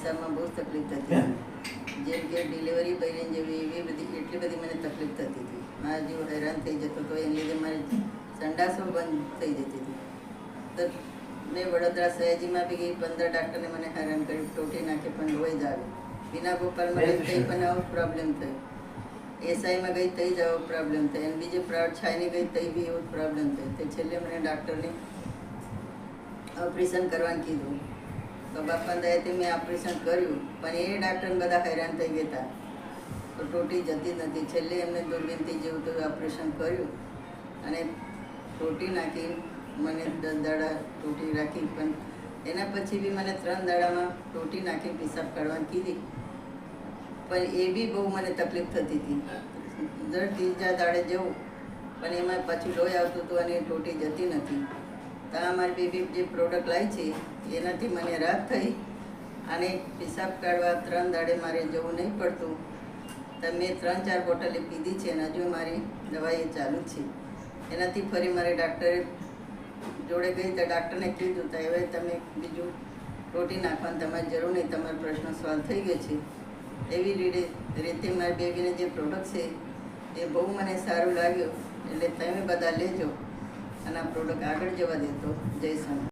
પેશાબમાં બહુ તકલીફ થતી હતી, જેમ કે ડિલિવરી બહેન જેવી એવી બધી એટલી બધી મને તકલીફ થતી હતી. મારા જીવ હેરાન થઈ જતો હતો, એને લીધે મારી સંડાસો બંધ થઈ જતી હતી. તો મેં વડોદરા સયાજીમાં બી ગઈ, 15 ડાક્ટરને મને હેરાન કર્યું, ટોટી નાખે પણ લોહી જ આવે. વિના ગોપાલમાં ગઈ તઈ પણ આવો પ્રોબ્લેમ થયો, એસઆઈમાં ગઈ તઈ જ આવો પ્રોબ્લેમ થયો, અને બીજે પ્રાઇવેટ છાયને ગઈ તઈ બી એવો પ્રોબ્લેમ થયો. તે છેલ્લે મને ડાક્ટરને ઓપરેશન કરવાનું કીધું. તો બાપા દયાથી મેં ઓપરેશન કર્યું, પણ એ ડાક્ટરને બધા હેરાન થઈ ગયા હતા, તો ટોટી જતી જ નથી. છેલ્લે એમને દુર્બીનથી જેવું તો ઓપરેશન કર્યું અને ટોટી નાખી મને 10 દાડા ટોટી રાખી. પણ એના પછી બી મને 3 દાડામાં ટોટી નાખી પેશાબ કાઢવાની કીધી, પણ એ બી બહુ મને તકલીફ થતી હતી. દર 3 દાડે જવું પણ એમાં પાછું લોહી આવતું હતું અને ટોટી જતી નથી. તો આ મારી બેબી જે પ્રોડક્ટ લાવી છે એનાથી મને રાહત થઈ અને પેશાબ કાઢવા 3 દાડે મારે જવું નહીં પડતું. તો મેં 3-4 બોટલે પીધી છે અને હજુ મારી દવાઈ ચાલુ જ છે. એનાથી ફરી મારે ડાક્ટરે જોડે ગઈ તો ડાક્ટરને કીધું તો હવે તમે બીજું ટોટી નાખવાની તમારી જરૂર નહીં, તમારો પ્રશ્ન સોલ્વ થઈ ગયો છે. એવી રીતે મારી બેબીને જે પ્રોડક્ટ છે એ બહુ મને સારું લાગ્યું. એટલે તમે બધા લેજો અને આ પ્રોડક્ટ આગળ જવા દેતો. જય સ્વામી.